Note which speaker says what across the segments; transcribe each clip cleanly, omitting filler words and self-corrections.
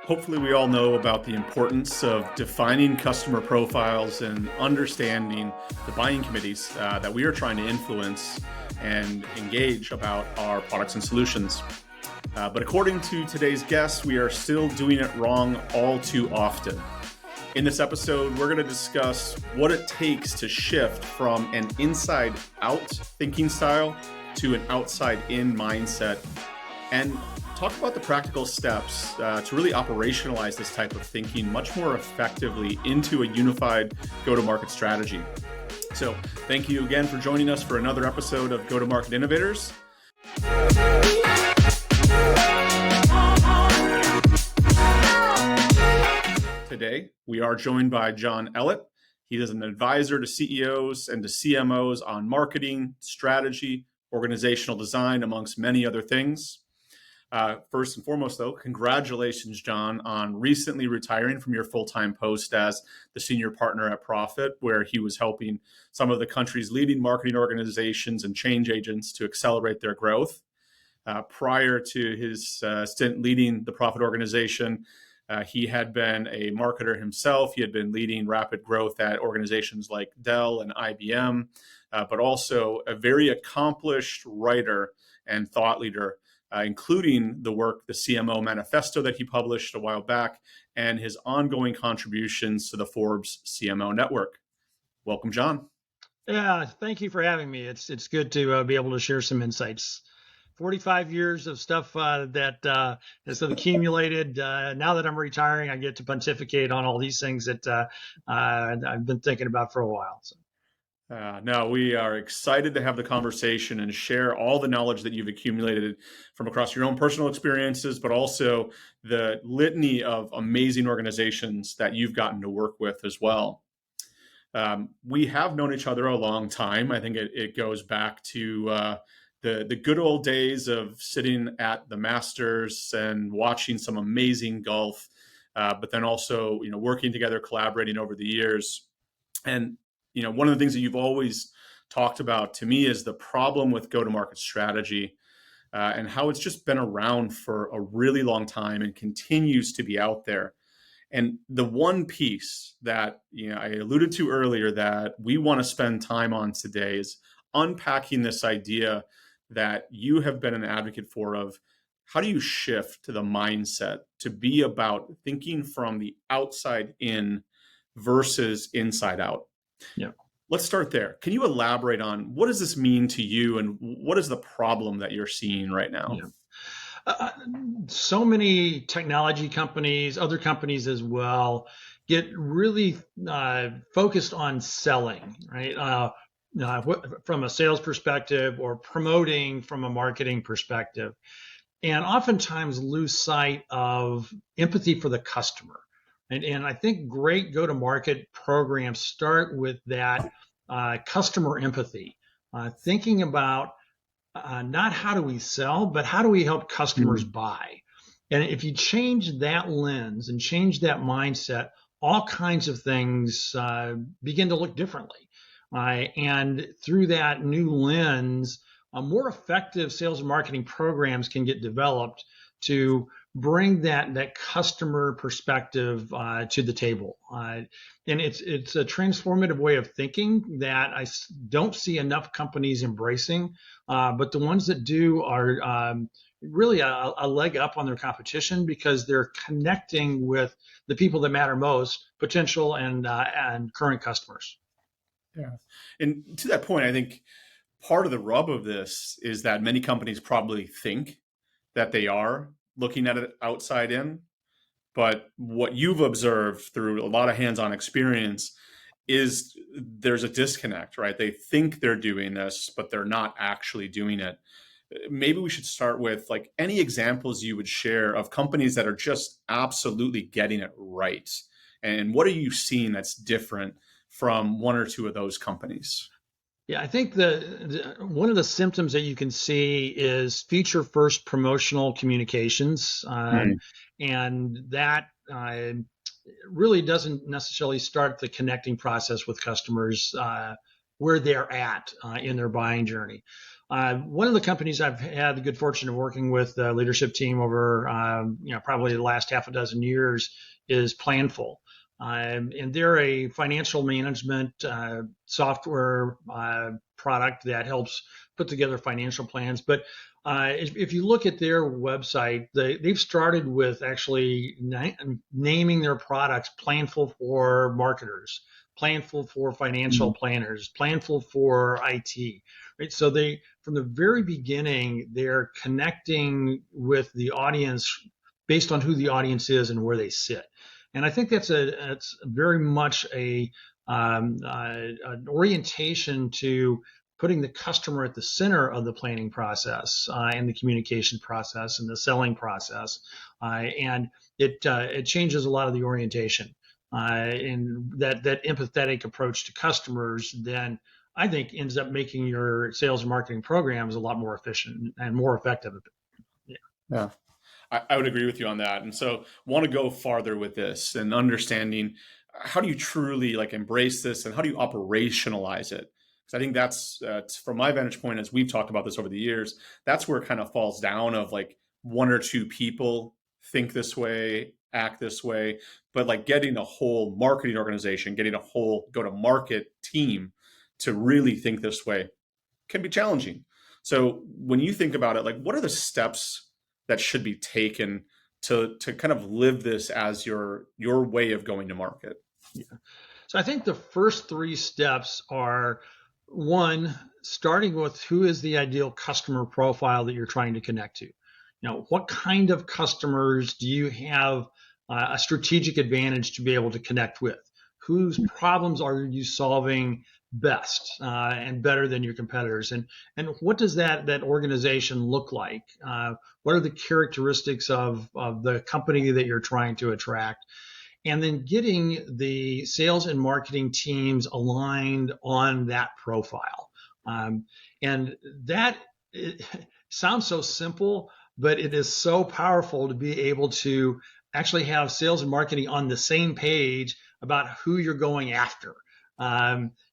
Speaker 1: Hopefully, we all know about the importance of defining customer profiles and understanding the buying committees that we are trying to influence and engage about our products and solutions. But according to today's guest, we are still doing it wrong all too often. In this episode, we're going to discuss what it takes to shift from an inside-out thinking style to an outside-in mindset, and talk about the practical steps to really operationalize this type of thinking much more effectively into a unified go-to-market strategy. So thank you again for joining us for another episode of Go-to-Market Innovators. Today, we are joined by John Ellett. He is an advisor to CEOs and to CMOs on marketing, strategy, organizational design, amongst many other things. First and foremost, though, congratulations, John, on recently retiring from your full-time post as the senior partner at Profit, where he was helping some of the country's leading marketing organizations and change agents to accelerate their growth. Prior to his stint leading the Profit organization, he had been a marketer himself. He had been leading rapid growth at organizations like Dell and IBM, but also a very accomplished writer and thought leader, including the work, the CMO Manifesto that he published a while back, and his ongoing contributions to the Forbes CMO network. Welcome, John.
Speaker 2: Yeah, thank you for having me. It's good to be able to share some insights. 45 years of stuff that has accumulated. Now that I'm retiring, I get to pontificate on all these things that I've been thinking about for a while. So.
Speaker 1: No, we are excited to have the conversation and share all the knowledge that you've accumulated from across your own personal experiences, but also the litany of amazing organizations that you've gotten to work with as well. We have known each other a long time. I think it goes back to the good old days of sitting at the Masters and watching some amazing golf, but then also working together, collaborating over the years. And one of the things that you've always talked about to me is the problem with go-to-market strategy and how it's just been around for a really long time and continues to be out there. And the one piece that I alluded to earlier that we want to spend time on today is unpacking this idea that you have been an advocate for of how do you shift to the mindset to be about thinking from the outside in versus inside out.
Speaker 2: Yeah.
Speaker 1: Let's start there. Can you elaborate on what does this mean to you and what is the problem that you're seeing right now?
Speaker 2: Yeah. So many technology companies, other companies as well, get really focused on selling, right? From a sales perspective or promoting from a marketing perspective, and oftentimes lose sight of empathy for the customer. And I think great go-to-market programs start with that customer empathy, thinking about not how do we sell, but how do we help customers buy. And if you change that lens and change that mindset, all kinds of things begin to look differently. And through that new lens, more effective sales and marketing programs can get developed to bring that customer perspective to the table. And it's a transformative way of thinking that I don't see enough companies embracing, but the ones that do are really a leg up on their competition because they're connecting with the people that matter most, potential and current customers.
Speaker 1: Yeah. And to that point, I think part of the rub of this is that many companies probably think that they are looking at it outside in. But what you've observed through a lot of hands-on experience is there's a disconnect, right? They think they're doing this, but they're not actually doing it. Maybe we should start with any examples you would share of companies that are just absolutely getting it right. And what are you seeing that's different from one or two of those companies?
Speaker 2: Yeah, I think one of the symptoms that you can see is feature-first promotional communications, and that really doesn't necessarily start the connecting process with customers where they're at in their buying journey. One of the companies I've had the good fortune of working with the leadership team over, probably the last half a dozen years is Planful. And they're a financial management software product that helps put together financial plans. But if you look at their website, they've started with actually naming their products Planful for marketers, Planful for financial planners, Planful for IT. Right? So they, from the very beginning, they're connecting with the audience based on who the audience is and where they sit. And I think that's very much an orientation to putting the customer at the center of the planning process and the communication process and the selling process, and it changes a lot of the orientation. And that empathetic approach to customers then I think ends up making your sales and marketing programs a lot more efficient and more effective. Yeah.
Speaker 1: Yeah. I would agree with you on that. And so want to go farther with this and understanding how do you truly like embrace this and how do you operationalize it? Because I think that's from my vantage point, as we've talked about this over the years, that's where it kind of falls down of like one or two people think this way, act this way, but like getting a whole marketing organization, getting a whole go to market team to really think this way can be challenging. So when you think about it, like what are the steps that should be taken to kind of live this as your way of going to market?
Speaker 2: Yeah. So I think the first three steps are one, starting with who is the ideal customer profile that you're trying to connect to. What kind of customers do you have a strategic advantage to be able to connect with? Whose problems are you solving best and better than your competitors? And what does that organization look like? What are the characteristics of the company that you're trying to attract? And then getting the sales and marketing teams aligned on that profile. And that sounds so simple, but it is so powerful to be able to actually have sales and marketing on the same page about who you're going after.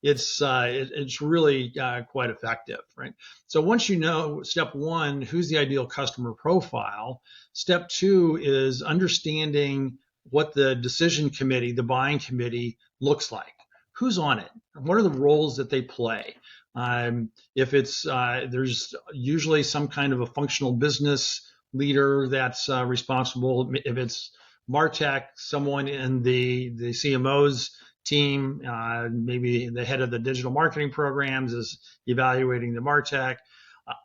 Speaker 2: It's really quite effective, right? So once you know step one, who's the ideal customer profile, step two is understanding what the decision committee, the buying committee looks like. Who's on it? What are the roles that they play? If it's there's usually some kind of a functional business leader that's responsible. If it's MarTech, someone in the CMO's team, maybe the head of the digital marketing programs is evaluating the MarTech.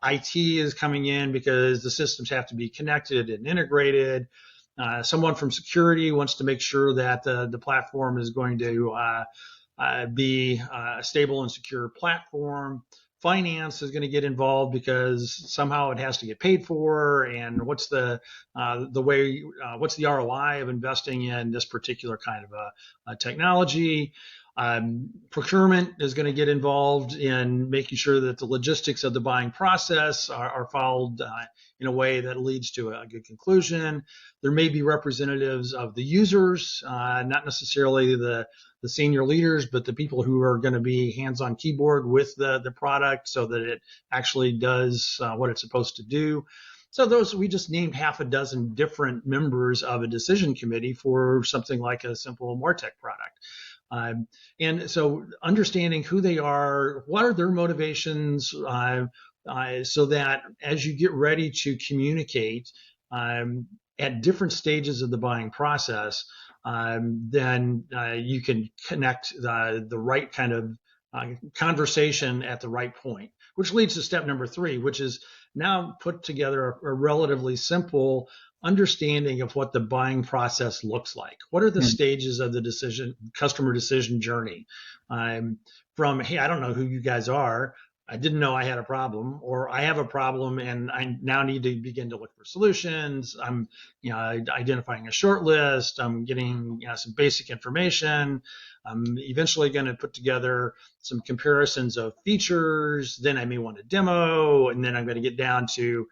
Speaker 2: IT is coming in because the systems have to be connected and integrated. Someone from security wants to make sure that the platform is going to be a stable and secure platform. Finance is going to get involved because somehow it has to get paid for, and what's the ROI of investing in this particular kind of a technology. Procurement is going to get involved in making sure that the logistics of the buying process are followed in a way that leads to a good conclusion. There may be representatives of the users, not necessarily the senior leaders, but the people who are going to be hands on keyboard with the product so that it actually does what it's supposed to do. So we just named half a dozen different members of a decision committee for something like a simple MarTech product. And so understanding who they are, what are their motivations, so that as you get ready to communicate at different stages of the buying process, then you can connect the right kind of conversation at the right point, which leads to step number three, which is now put together a relatively simple understanding of what the buying process looks like. What are the stages of the customer decision journey? From, hey, I don't know who you guys are. I didn't know I had a problem, or I have a problem and I now need to begin to look for solutions. I'm, identifying a short list. I'm getting some basic information. I'm eventually going to put together some comparisons of features. Then I may want a demo, and then I'm going to get down to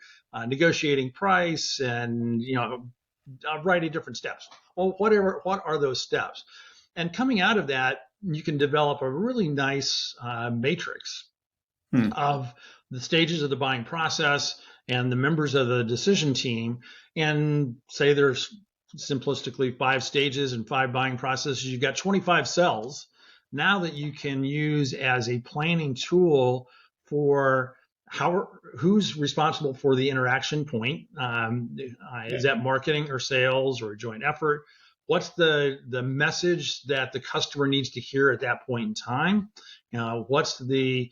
Speaker 2: negotiating price and a variety of different steps. Well, what are those steps? And coming out of that, you can develop a really nice matrix of the stages of the buying process and the members of the decision team, and say there's simplistically 5 stages and 5 buying processes, you've got 25 cells now that you can use as a planning tool for who's responsible for the interaction point. Is that marketing or sales or a joint effort? What's the message that the customer needs to hear at that point in time? What's the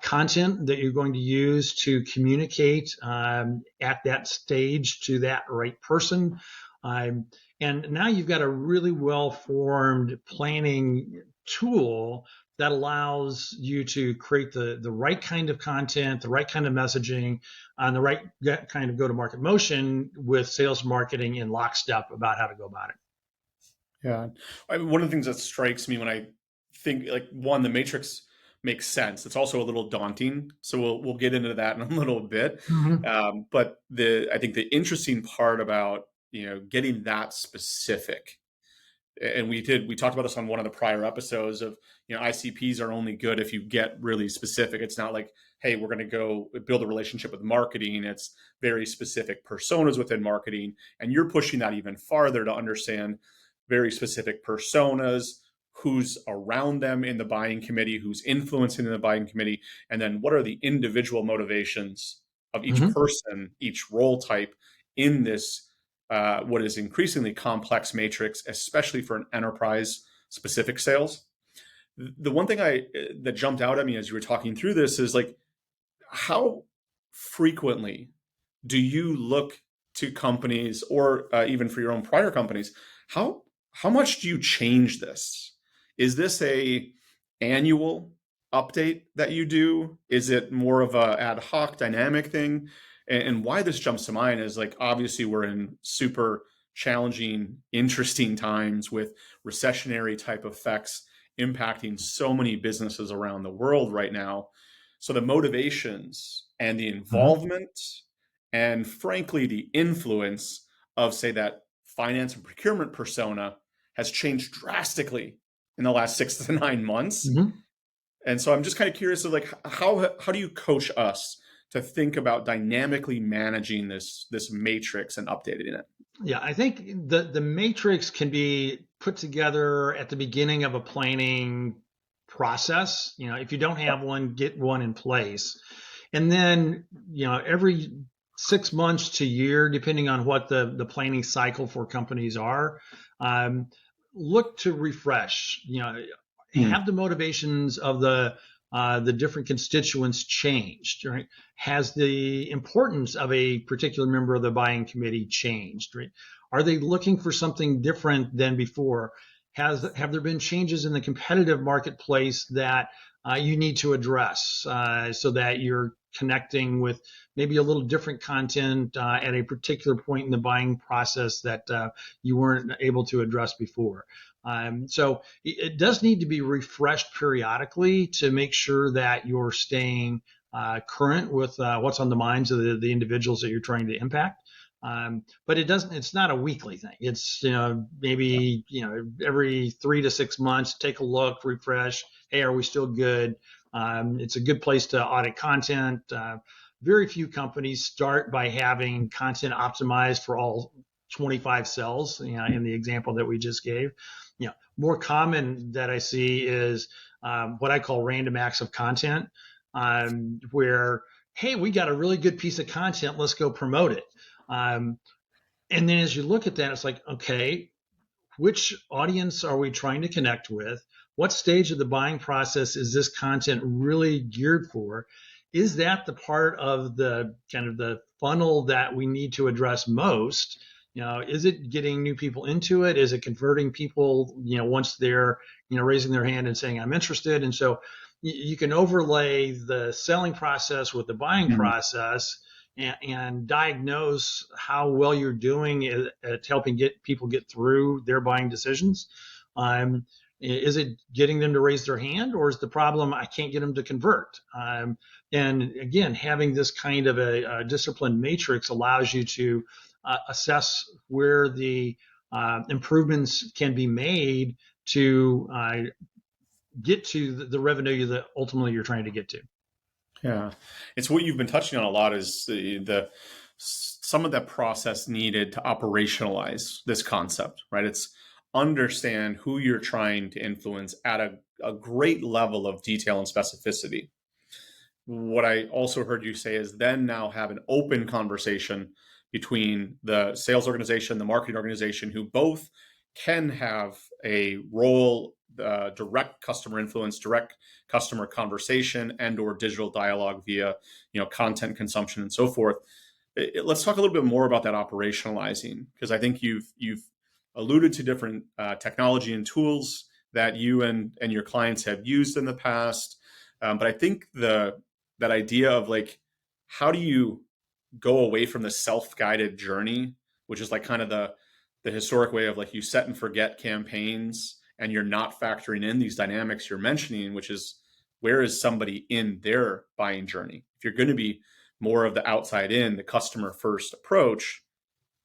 Speaker 2: content that you're going to use to communicate at that stage to that right person? And now you've got a really well-formed planning tool that allows you to create the right kind of content, the right kind of messaging, and the right kind of go-to-market motion with sales marketing in lockstep about how to go about it.
Speaker 1: Yeah. One of the things that strikes me when I think, like, one, the matrix makes sense. It's also a little daunting. So we'll get into that in a little bit.
Speaker 2: Mm-hmm.
Speaker 1: But I think the interesting part about, getting that specific, and we talked about this on one of the prior episodes of, ICPs are only good if you get really specific. It's not like, hey, we're going to go build a relationship with marketing. It's very specific personas within marketing. And you're pushing that even farther to understand very specific personas, who's around them in the buying committee, who's influencing in the buying committee, and then what are the individual motivations of each
Speaker 2: Mm-hmm.
Speaker 1: person, each role type in this, what is increasingly complex matrix, especially for an enterprise specific sales. The one thing that jumped out at me as you were talking through this is, like, how frequently do you look to companies, or even for your own prior companies, how much do you change this? Is this a annual update that you do? Is it more of a ad hoc dynamic thing? And why this jumps to mind is, like, obviously we're in super challenging, interesting times with recessionary type effects impacting so many businesses around the world right now. So the motivations and the
Speaker 2: Mm-hmm.
Speaker 1: involvement and, frankly, the influence of, say, that finance and procurement persona has changed drastically in the last 6 to 9 months.
Speaker 2: Mm-hmm.
Speaker 1: And so I'm just kind of curious of, like, how do you coach us to think about dynamically managing this matrix and updating it?
Speaker 2: Yeah, I think the matrix can be put together at the beginning of a planning process. If you don't have one, get one in place. And then, every 6 months to year, depending on what the planning cycle for companies are, um, look to refresh.
Speaker 1: Hmm.
Speaker 2: Have the motivations of the different constituents changed, right? Has the importance of a particular member of the buying committee changed, right? Are they looking for something different than before? Have there been changes in the competitive marketplace that you need to address so that you're connecting with maybe a little different content at a particular point in the buying process that you weren't able to address before? So it does need to be refreshed periodically to make sure that you're staying current with what's on the minds of the individuals that you're trying to impact. But it's not a weekly thing. It's, maybe, every 3 to 6 months, take a look, refresh. Hey, are we still good? It's a good place to audit content. Very few companies start by having content optimized for all 25 cells, in the example that we just gave. More common that I see is what I call random acts of content, where, hey, we got a really good piece of content, let's go promote it. And then as you look at that, it's like, okay, which audience are we trying to connect with? What stage of the buying process is this content really geared for? Is that the part of the kind of the funnel that we need to address most? Is it getting new people into it? Is it converting people, once they're, raising their hand and saying, I'm interested? And so you can overlay the selling process with the buying
Speaker 1: Hmm.
Speaker 2: process and diagnose how well you're doing at helping get people get through their buying decisions. Is it getting them to raise their hand, or is the problem I can't get them to convert? And again, having this kind of a disciplined matrix allows you to assess where the improvements can be made to get to the revenue that ultimately you're trying to get to.
Speaker 1: Yeah, it's what you've been touching on a lot is the some of that process needed to operationalize this concept, right? It's understand who you're trying to influence at a great level of detail and specificity. What I also heard you say is then now have an open conversation between the sales organization, the marketing organization, who both can have a role, direct customer influence, direct customer conversation, and/or digital dialogue via, content consumption and so forth. Let's talk a little bit more about that operationalizing, because I think you've alluded to different technology and tools that you and your clients have used in the past. But I think that idea of like, how do you go away from the self-guided journey, which is like kind of the historic way of like you set and forget campaigns, and you're not factoring in these dynamics you're mentioning, which is where is somebody in their buying journey. If you're going to be more of the outside in, the customer first approach,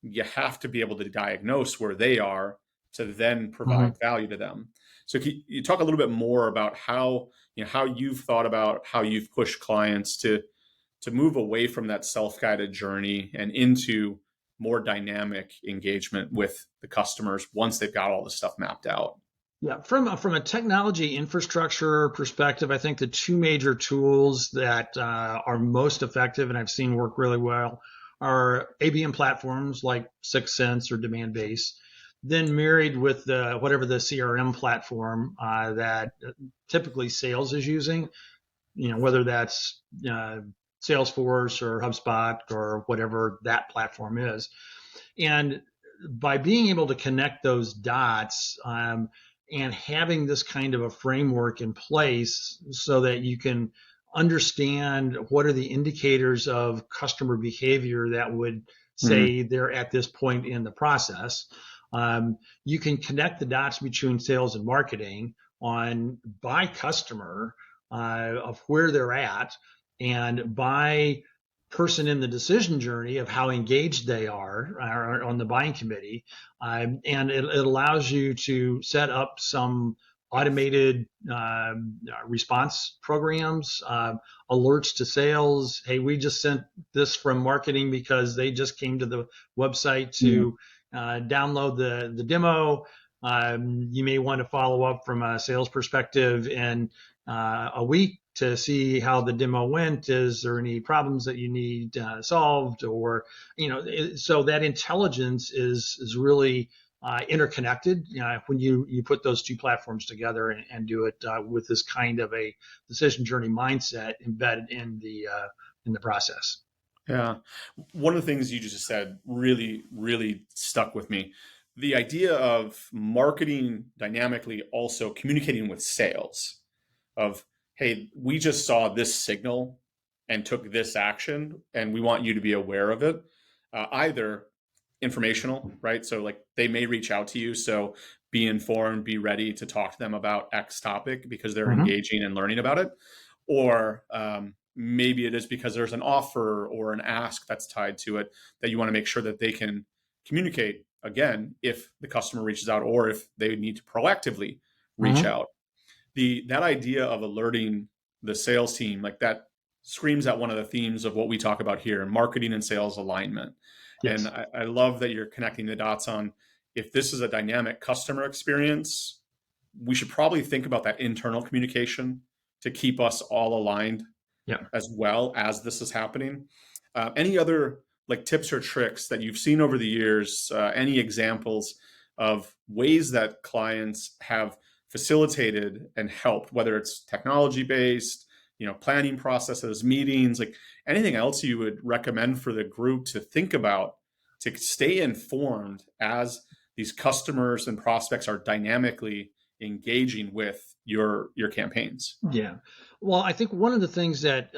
Speaker 1: you have to be able to diagnose where they are to then
Speaker 2: Mhm.
Speaker 1: provide value to them. So can you talk a little bit more about how you've thought about how you've pushed clients to move away from that self-guided journey and into more dynamic engagement with the customers once they've got all the stuff mapped out?
Speaker 2: Yeah, from a technology infrastructure perspective, I think the two major tools that are most effective and I've seen work really well are ABM platforms like Sixth Sense or Demandbase, then married with whatever the CRM platform that typically sales is using. Whether that's Salesforce or HubSpot or whatever that platform is. And by being able to connect those dots and having this kind of a framework in place so that you can understand what are the indicators of customer behavior that would
Speaker 1: Mhm.
Speaker 2: say they're at this point in the process. You can connect the dots between sales and marketing on by customer of where they're at and by person in the decision journey of how engaged they are on the buying committee. And it allows you to set up some automated response programs, alerts to sales. Hey, we just sent this from marketing because they just came to the website
Speaker 1: Mhm.
Speaker 2: to download the demo. You may want to follow up from a sales perspective in a week to see how the demo went. Is there any problems that you need solved? Or, so that intelligence is really interconnected when you put those two platforms together and do it with this kind of a decision journey mindset embedded in the process.
Speaker 1: Yeah. One of the things you just said really, really stuck with me. The idea of marketing dynamically also communicating with sales of, hey, we just saw this signal and took this action, and we want you to be aware of it. Either informational, right? So, like, they may reach out to you. So, be informed, be ready to talk to them about X topic because they're
Speaker 2: Mm-hmm.
Speaker 1: engaging and learning about it. Or maybe it is because there's an offer or an ask that's tied to it that you want to make sure that they can communicate again if the customer reaches out or if they need to proactively reach
Speaker 2: Mm-hmm.
Speaker 1: out. That idea of alerting the sales team, like, that screams at one of the themes of what we talk about here, marketing and sales alignment. And
Speaker 2: Yes.
Speaker 1: I love that you're connecting the dots on, if this is a dynamic customer experience, we should probably think about that internal communication to keep us all aligned
Speaker 2: Yeah.
Speaker 1: as well as this is happening. Any other like tips or tricks that you've seen over the years? Any examples of ways that clients have facilitated and helped, whether it's technology based, planning processes, meetings, like anything else you would recommend for the group to think about to stay informed as these customers and prospects are dynamically engaging with your campaigns?
Speaker 2: Yeah. Well, I think one of the things that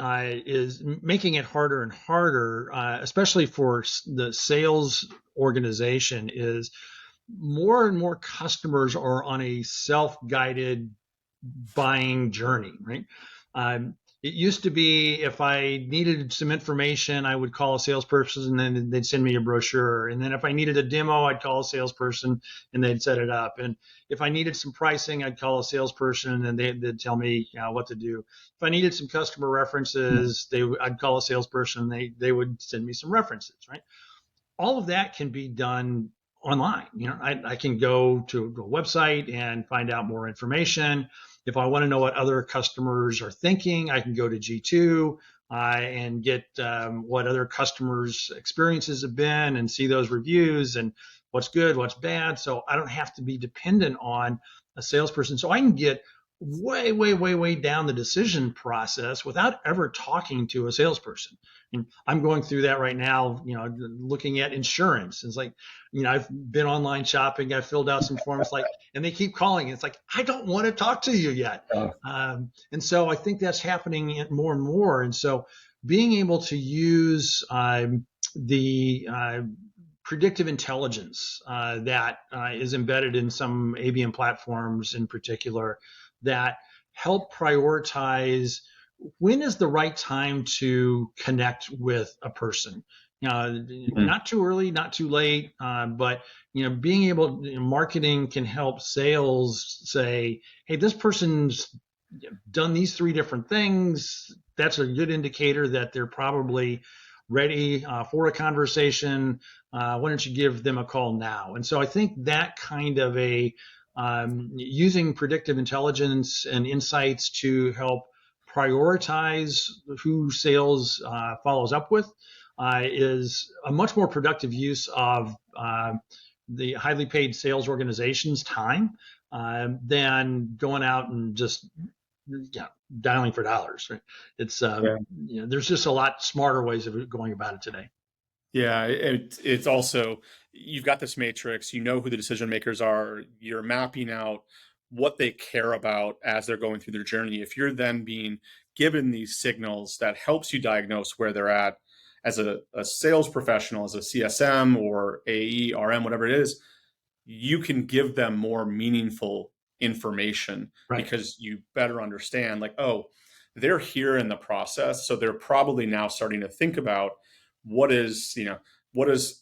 Speaker 2: is making it harder and harder, especially for the sales organization, is more and more customers are on a self-guided buying journey, right? it used to be if I needed some information, I would call a salesperson and then they'd send me a brochure. And then if I needed a demo, I'd call a salesperson and they'd set it up. And if I needed some pricing, I'd call a salesperson and they'd tell me what to do. If I needed some customer references, I'd call a salesperson and they would send me some references, right? All of that can be done online. I can go to a website and find out more information. If I want to know what other customers are thinking, I can go to G2 and get what other customers' experiences have been and see those reviews and what's good, what's bad. So I don't have to be dependent on a salesperson. So I can get way down the decision process without ever talking to a salesperson. And I'm going through that right now, looking at insurance. It's like, I've been online shopping, I've filled out some forms, and they keep calling. It's like, I don't want to talk to you yet. And so I think that's happening more and more. And so being able to use the predictive intelligence that is embedded in some ABM platforms in particular that help prioritize when is the right time to connect with a person. Not too early, not too late, but being able, marketing can help sales say, hey, this person's done these 3 different things. That's a good indicator that they're probably ready for a conversation. Why don't you give them a call now? And so I think that kind of using predictive intelligence and insights to help prioritize who sales follows up with is a much more productive use of the highly paid sales organization's time than going out and just dialing for dollars. Right? It's there's just a lot smarter ways of going about it today.
Speaker 1: Yeah, it's also, you've got this matrix, you know who the decision makers are, you're mapping out what they care about as they're going through their journey. If you're then being given these signals, that helps you diagnose where they're at as a sales professional, as a CSM or AE, RM, whatever it is, you can give them more meaningful information because you better understand, like, oh, they're here in the process. So they're probably now starting to think about what is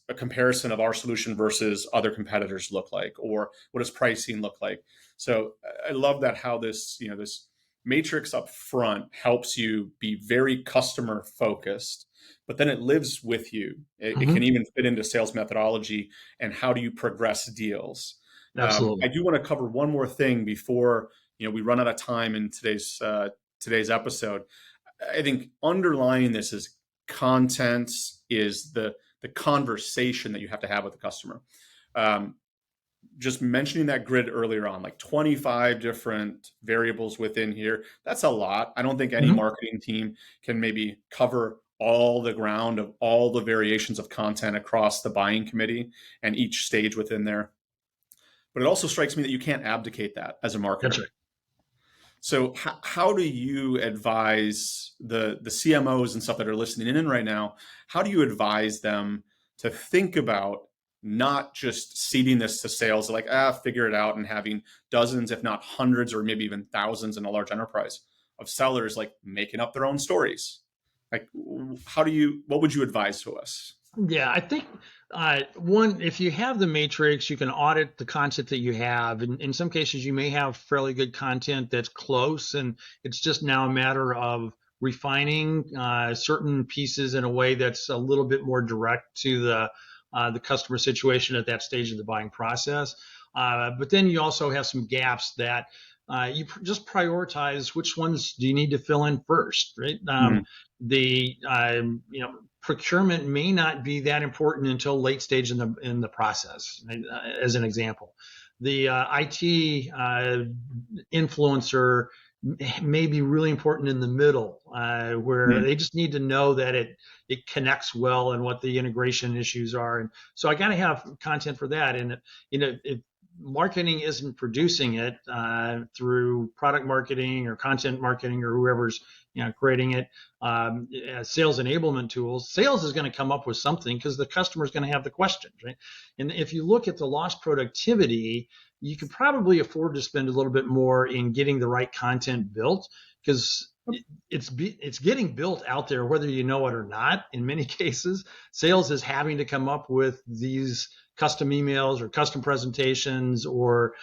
Speaker 1: a comparison of our solution versus other competitors look like, or what does pricing look like? So I love that how this, this matrix up front helps you be very customer focused, but then it lives with you. It can even fit into sales methodology and how do you progress deals.
Speaker 2: Absolutely.
Speaker 1: I do want to cover one more thing before we run out of time in today's episode. I think underlying this is content, is the conversation that you have to have with the customer. Just mentioning that grid earlier on, like 25 different variables within here, that's a lot. I don't think any marketing team can maybe cover all the ground of all the variations of content across the buying committee and each stage within there. But it also strikes me that you can't abdicate that as a marketer.
Speaker 2: That's right.
Speaker 1: So how do you advise the CMOs and stuff that are listening in right now? How do you advise them to think about not just seeding this to sales, like, figure it out, and having dozens, if not hundreds, or maybe even thousands in a large enterprise of sellers, like, making up their own stories? Like, what would you advise to us?
Speaker 2: Yeah, I think one, if you have the matrix, you can audit the content that you have. And in some cases, you may have fairly good content that's close, and it's just now a matter of refining certain pieces in a way that's a little bit more direct to the customer situation at that stage of the buying process. But then you also have some gaps that you just prioritize which ones do you need to fill in first, right? Procurement may not be that important until late stage in the process. Right? As an example, the IT influencer may be really important in the middle, where they just need to know that it connects well and what the integration issues are. And so I got to have content for that. And if marketing isn't producing it through product marketing or content marketing or whoever's creating it, as sales enablement tools, sales is going to come up with something because the customer is going to have the questions, right? And if you look at the lost productivity, you could probably afford to spend a little bit more in getting the right content built, because it's getting built out there, whether you know it or not. In many cases, sales is having to come up with these custom emails or custom presentations or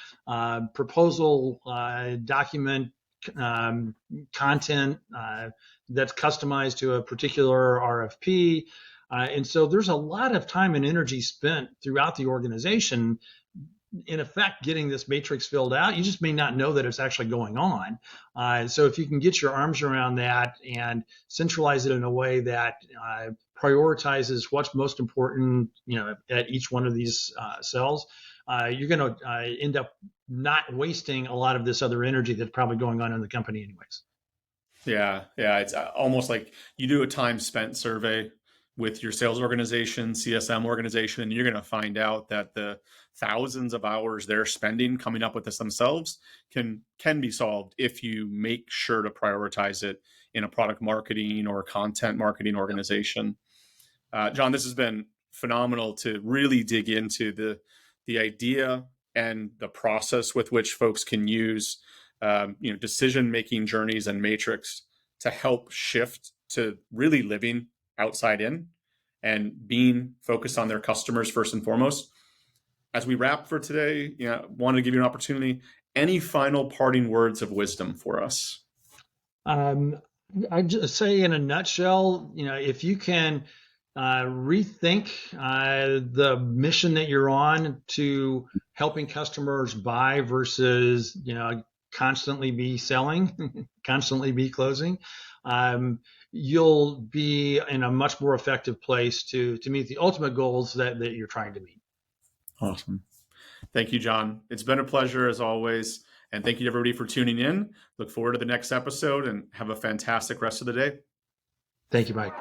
Speaker 2: proposal document content that's customized to a particular RFP. And so there's a lot of time and energy spent throughout the organization, in effect, getting this matrix filled out. You just may not know that it's actually going on. So if you can get your arms around that and centralize it in a way that prioritizes what's most important, at each one of these cells, you're going to end up not wasting a lot of this other energy that's probably going on in the company anyways.
Speaker 1: Yeah, yeah. It's almost like you do a time spent survey with your sales organization, CSM organization, and you're going to find out that the thousands of hours they're spending coming up with this themselves can be solved if you make sure to prioritize it in a product marketing or content marketing organization. John, this has been phenomenal to really dig into the idea and the process with which folks can use decision making journeys and matrix to help shift to really living outside in and being focused on their customers first and foremost. As we wrap for today, wanted to give you an opportunity. Any final parting words of wisdom for us?
Speaker 2: I'd just say in a nutshell, if you can rethink the mission that you're on to helping customers buy versus, constantly be selling, constantly be closing, you'll be in a much more effective place to meet the ultimate goals that you're trying to meet.
Speaker 1: Awesome. Thank you, John. It's been a pleasure as always. And thank you to everybody for tuning in. Look forward to the next episode and have a fantastic rest of the day.
Speaker 2: Thank you, Mike.